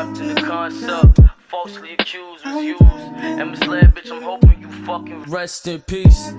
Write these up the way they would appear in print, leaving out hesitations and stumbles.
trapped in the concept, falsely accused, misused, and misled, bitch, I'm hoping you fucking rest in peace.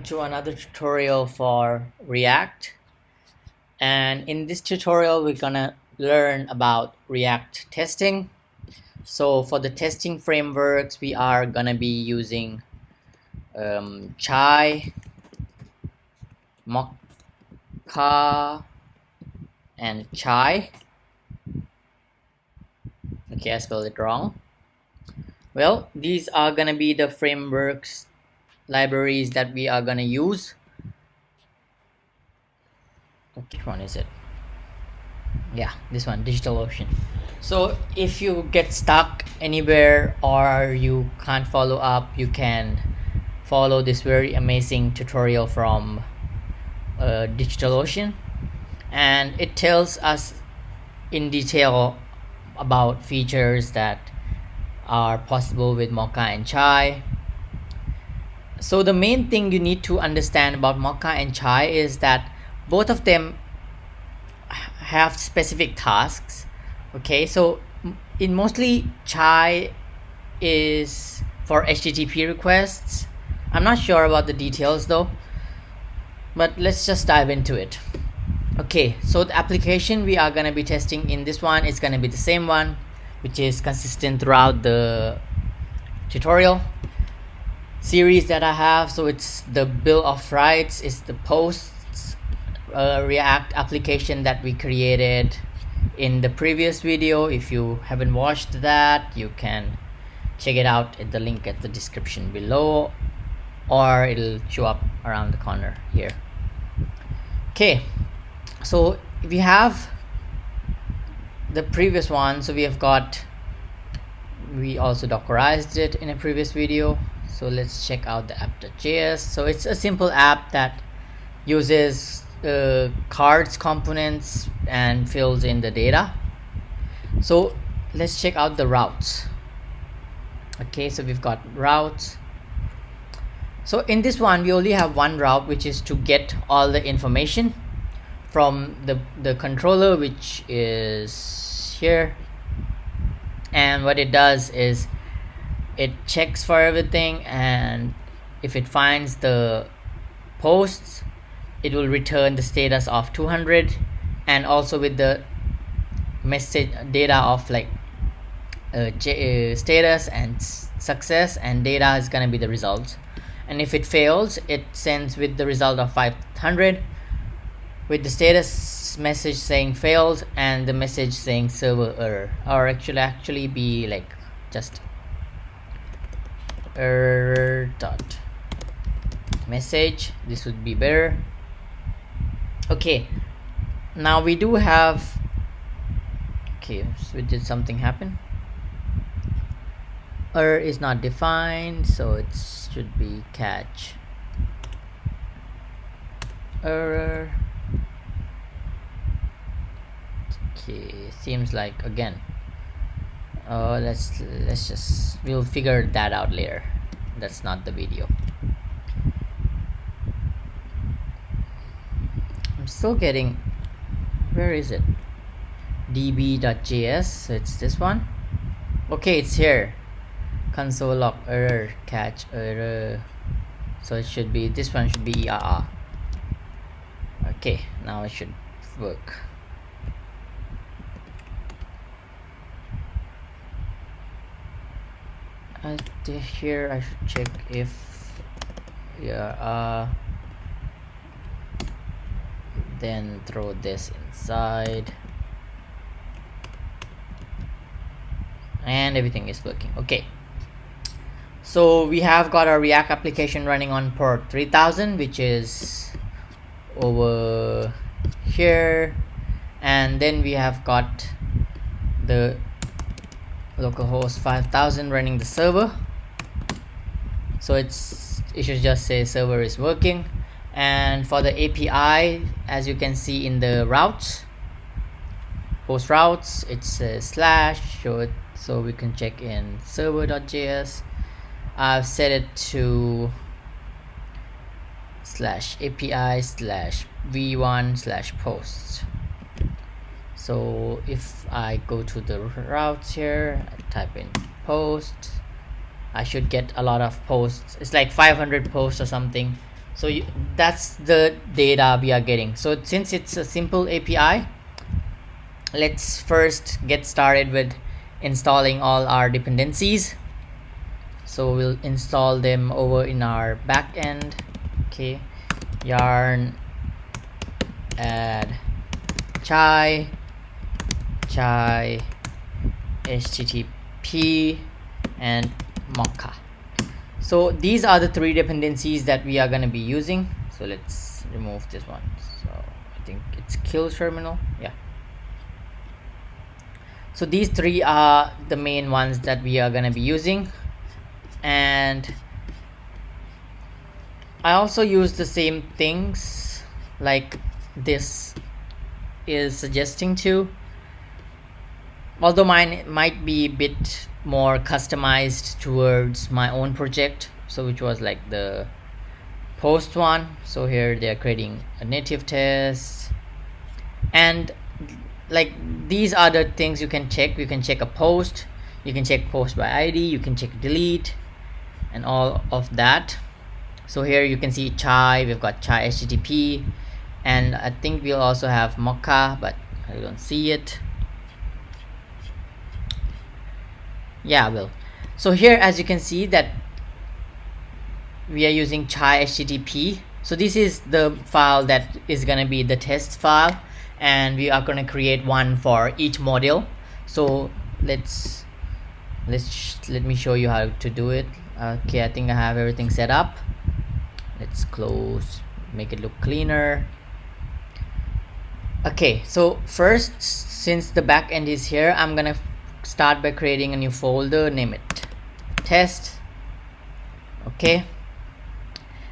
To another tutorial for React, and in this tutorial we're gonna learn about React testing. So for the testing frameworks we are gonna be using Chai, Mocha and Chai. Okay, I spelled it wrong. Well, these are gonna be the frameworks libraries that we are gonna use. Which one is it? Yeah, this one, DigitalOcean. So if you get stuck anywhere or you can't follow up, you can follow this very amazing tutorial from DigitalOcean, and it tells us in detail about features that are possible with Mocha and Chai. So the main thing you need to understand about Mocha and Chai is that both of them have specific tasks. Okay, so in mostly Chai is for HTTP requests. I'm not sure about the details though, but let's just dive into it. Okay, so the application we are going to be testing in this one is going to be the same one, which is consistent throughout the tutorial series that I have. So it's the bill of rights, it's the posts React application that we created in the previous video. If you haven't watched that, you can check it out at the link at the description below, or it'll show up around the corner here. Okay, so we have the previous one. So we also dockerized it in a previous video. So let's check out the app.js. So it's a simple app that uses cards components and fills in the data. So let's check out the routes. Okay, so we've got routes. So in this one we only have one route, which is to get all the information from the controller, which is here. And what it does is it checks for everything, and if it finds the posts, it will return the status of 200, and also with the message data of like status and success, and data is gonna be the results. And if it fails, it sends with the result of 500 with the status message saying failed and the message saying server error, or actually be like just error dot message. This would be better. Okay, now we do have, okay, so did something happen? Error is not defined, so it should be catch error. Okay, seems like again we'll figure that out later. That's not the video. I'm still getting, where is it? db.js. So it's this one. Okay, it's here. Console log error, catch error. So it should be, this one should be ERR. Okay, now it should work. Here I should check if then throw this inside, and everything is working. Okay, so we have got our React application running on port 3000, which is over here, and then we have got the localhost 5000 running the server. So it should just say server is working. And for the API, as you can see in the routes, post routes, it's a slash, so we can check in server.js. I've set it to /API/v1/posts. So if I go to the routes here, I type in post, I should get a lot of posts. It's like 500 posts or something. So that's the data we are getting. So since it's a simple API, let's first get started with installing all our dependencies. So we'll install them over in our backend. Okay, yarn add chai http and mocha. So these are the three dependencies that we are going to be using. So let's remove this one. So I think it's kill terminal. Yeah, so these three are the main ones that we are going to be using, and I also use the same things like this is suggesting to, although mine might be a bit more customized towards my own project, so which was like the post one. So here they are creating a native test, and like these are the things you can check. You can check a post, you can check post by ID, you can check delete and all of that. So here you can see chai, we've got chai http, and I think we'll also have mocha, but I don't see it. Yeah, well, so here as you can see that we are using chai http. So this is the file that is going to be the test file, and we are going to create one for each module. So let me show you how to do it. Okay, I think I have everything set up. Let's close, make it look cleaner. Okay, so first, since the backend is here, I'm gonna start by creating a new folder, name it test. Okay,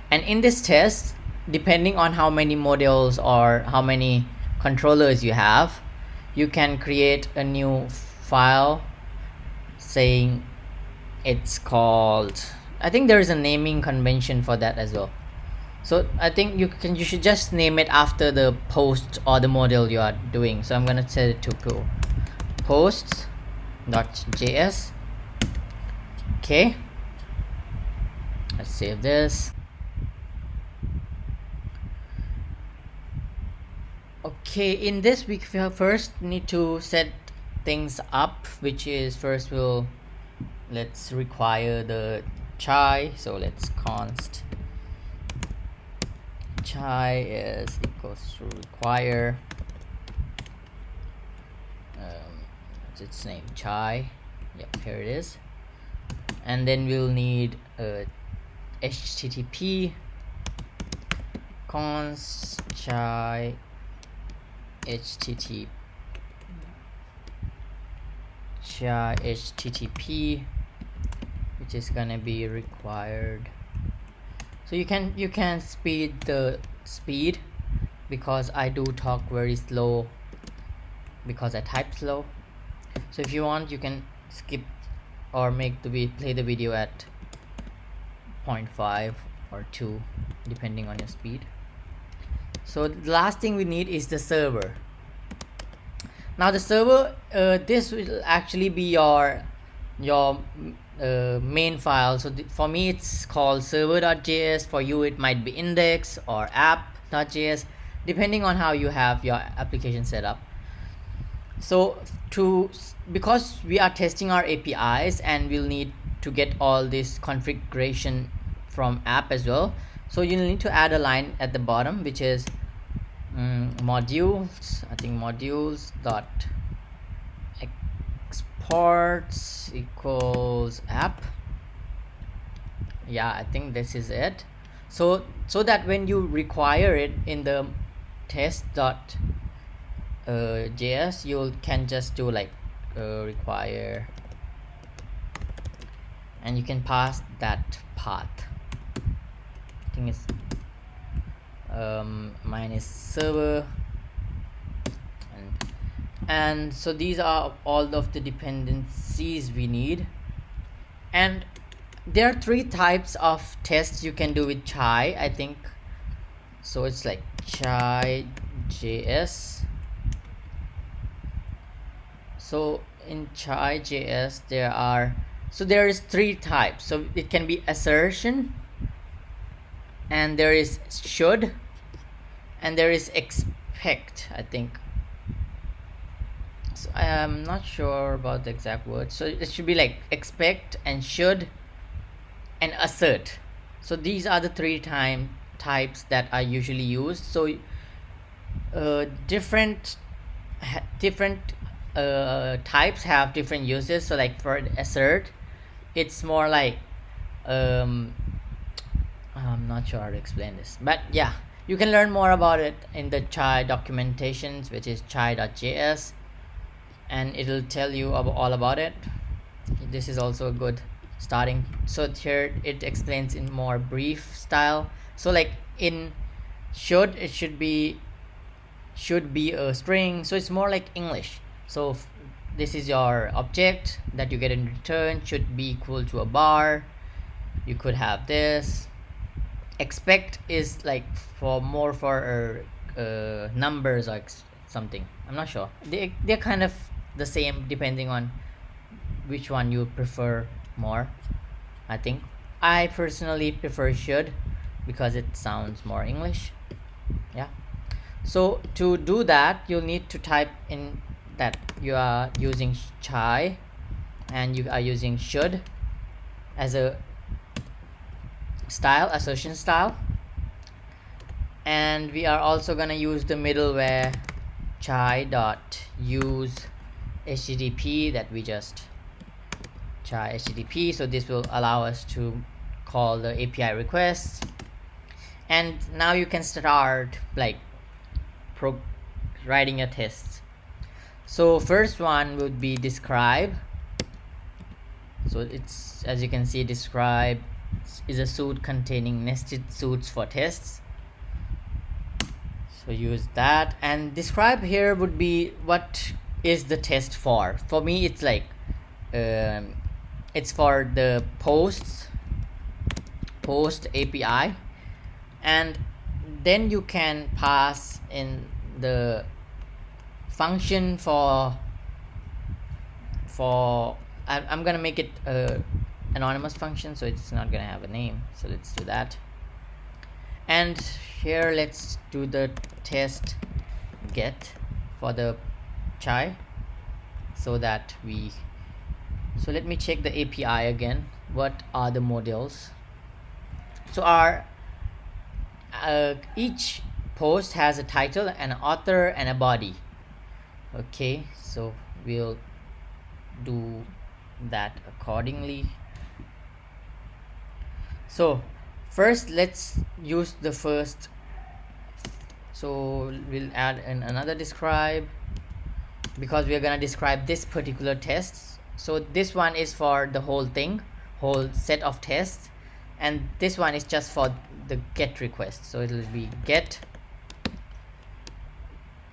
and in this test, depending on how many modules or how many controllers you have, you can create a new file saying it's called, I think there is a naming convention for that as well. So I think you should just name it after the post or the module you are doing. So I'm gonna set it to posts.js. Okay, let's save this. Okay, in this we first need to set things up, which is first let's require the chai. So let's const chai is equals to require its name chai. Yep, here it is. And then we'll need a http const chai http which is gonna be required. So you can speed the speed, because I do talk very slow because I type slow. So if you want, you can skip or play the video at 0.5 or 2 depending on your speed. So the last thing we need is the server. Now the server, this will actually be your main file. So for me it's called server.js. For you it might be index or app.js, depending on how you have your application set up. So because we are testing our APIs and we'll need to get all this configuration from app as well, so you need to add a line at the bottom which is modules. I think modules dot exports equals app. Yeah, I think this is it. So that when you require it in the test.js, you can just do like require, and you can pass that path. I think it's mine is server, and so these are all of the dependencies we need. And there are 3 types of tests you can do with chai, I think. So it's like chai.js, So in Chai.js there is three types. So it can be assertion, and there is should, and there is expect, I think. So I am not sure about the exact word. So it should be like expect and should and assert. So these are the three types that are usually used. So different types have different uses. So like for assert, it's more like um I'm not sure how to explain this, but yeah, you can learn more about it in the Chai documentations, which is chai.js, and it'll tell you all about it. This is also a good starting. So here it explains in more brief style. So like in should, it should be a string, so it's more like English. So this is your object that you get in return, should be equal to a bar. You could have this. Expect is like for numbers or something. I'm not sure. They're kind of the same depending on which one you prefer more. I think I personally prefer should because it sounds more English. Yeah. So to do that, you'll need to type in that you are using Chai and you are using should as a style, assertion style, and we are also gonna use the middleware chai.use http that we just chai http. So this will allow us to call the API requests, and now you can start like writing your tests. So first one would be describe. So it's, as you can see, describe is a suite containing nested suites for tests. So use that, and describe here would be what is the test for. For me, it's like it's for the post API, and then you can pass in the function for I'm gonna make it anonymous function, so it's not gonna have a name. So let's do that, and here let's do the test get for the Chai, so let me check the API again. What are the models? So our each post has a title, an author, and a body. Okay, so we'll do that accordingly. So first let's use the first. So we'll add in another describe because we are gonna describe this particular test. So this one is for the whole set of tests, and this one is just for the get request. So it will be get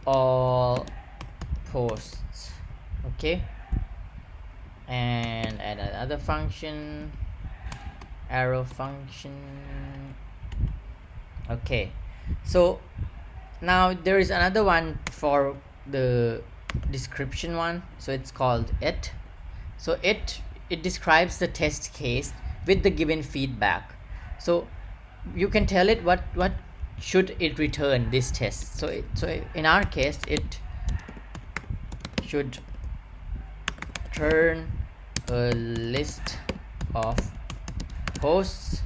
all posts. Okay, and add another function, arrow function. Okay, so now there is another one for the description one. So it's called it. So it describes the test case with the given feedback. So you can tell it what should it return this test. So in our case, it should return a list of posts,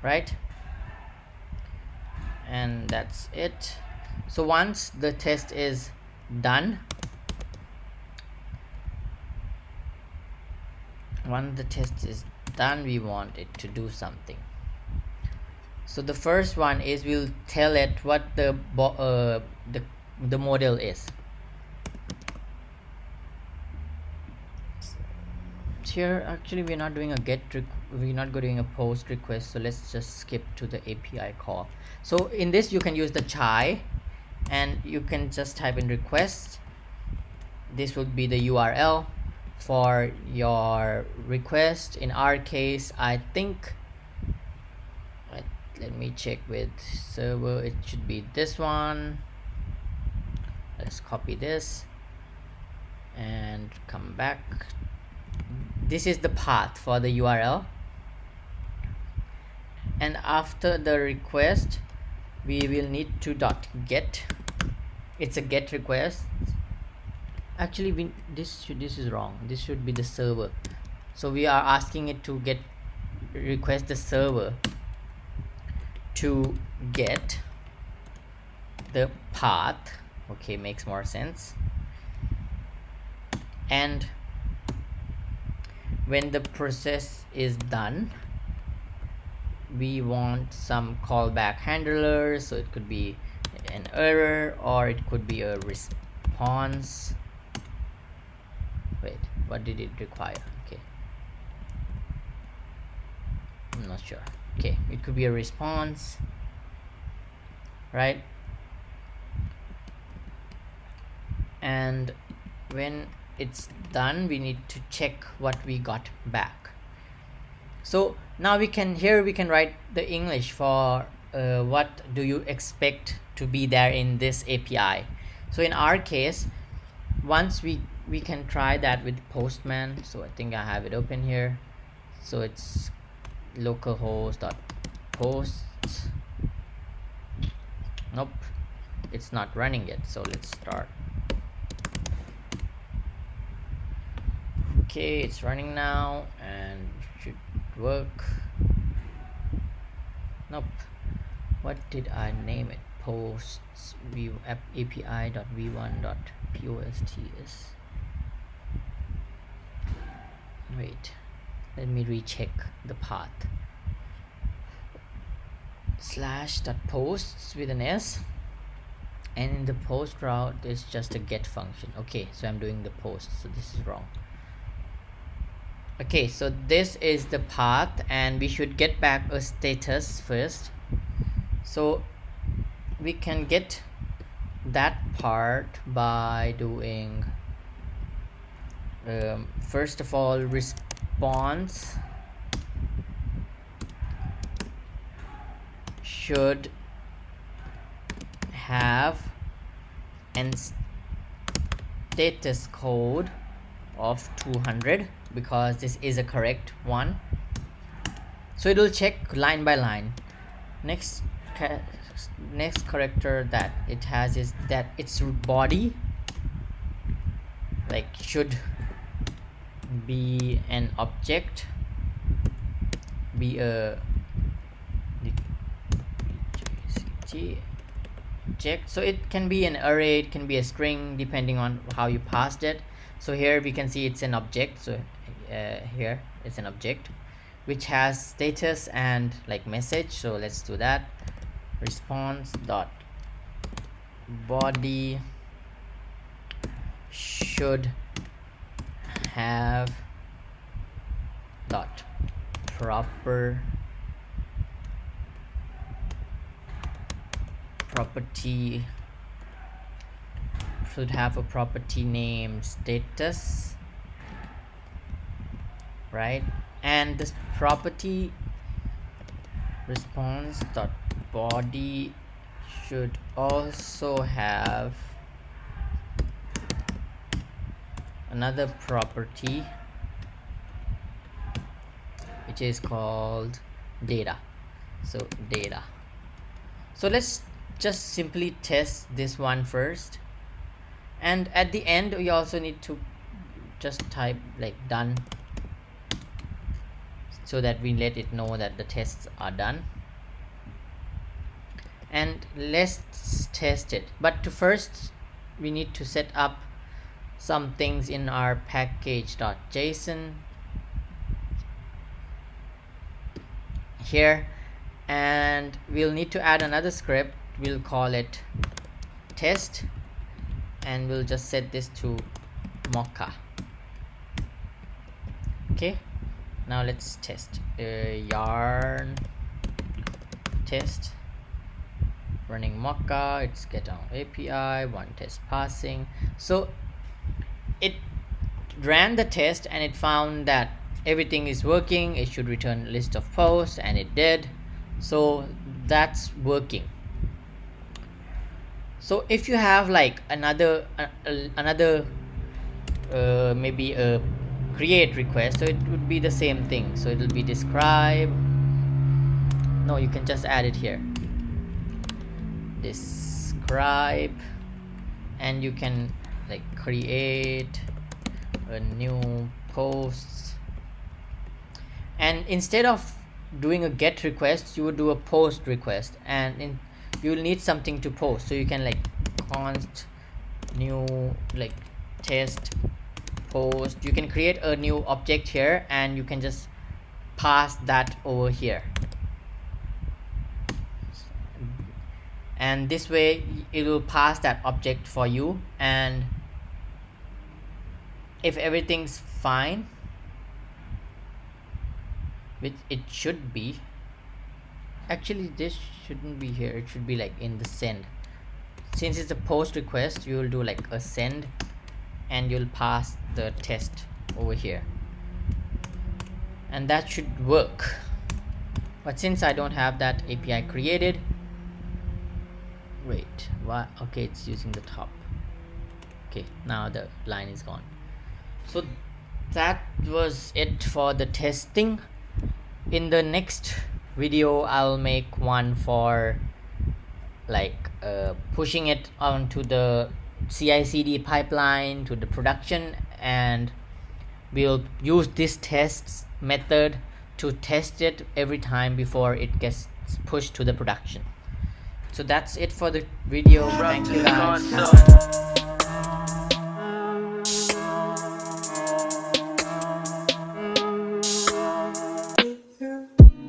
right? And that's it. So once the test is done, we want it to do something. So the first one is we'll tell it what the model is. Here actually we're not doing a we're not doing a post request, so let's just skip to the API call. So in this you can use the Chai, and you can just type in request. This would be the URL for your request. In our case, I think, let me check with server, it should be this one. Let's copy this, and come back. This is the path for the URL, and after the request we will need to .get. It's a get request. Actually this is wrong. This should be the server. So we are asking it to request the server to get the path. Okay, makes more sense. And when the process is done, we want some callback handler. So it could be an error or it could be a response. Wait, what did it require? Okay, I'm not sure. Okay, it could be a response, right? And when it's done, we need to check what we got back. So now we can write the English for what do you expect to be there in this API. So in our case, once we can try that with Postman. So I think I have it open here. So it's localhost.posts. Nope, it's not running yet. So let's start. Okay, it's running now and should work. Nope. What did I name it? Posts api.v1.posts. Wait, let me recheck the path. /posts with an S, and in the post route is just a get function. Okay, so I'm doing the post, so this is wrong. Okay, so this is the path and we should get back a status first. So we can get that part by doing first of all, response should have an status code of 200 because this is a correct one. So it will check line by line. Next character that it has is that its body like should be an object, be a object. So it can be an array, it can be a string depending on how you passed it. So here we can see it's an object. So here it's an object which has status and like message. So let's do that. Response dot body should have dot property should have a property name status, right? And this property response dot body should also have another property which is called data. So data. So let's just simply test this one first, and at the end we also need to just type like done so that we let it know that the tests are done. And let's test it, but to first we need to set up some things in our package.json here, and we'll need to add another script. We'll call it test and we'll just set this to Mocha. Okay, now let's test yarn test running Mocha. It's get on API, one test passing. So it ran the test and it found that everything is working. It should return a list of posts, and it did. So that's working. So if you have like another maybe a create request, so it would be the same thing. So it will be describe. No, you can just add it here, describe, and you can like create a new post, and instead of doing a get request, you would do a post request, and you will need something to post, so you can like const new like test post. You can create a new object here, and you can just pass that over here, and this way it will pass that object for you. And if everything's fine, which it should be, actually this shouldn't be here, it should be like in the send. Since it's a post request, you will do like a send, and you'll pass the test over here, and that should work. But since I don't have that API created, wait, what? Okay, it's using the top. Okay, now the line is gone. So that was it for the testing. In the next video, I'll make one for like pushing it onto the CI/CD pipeline to the production, and we'll use this test method to test it every time before it gets pushed to the production. So that's it for the video. Thank you guys.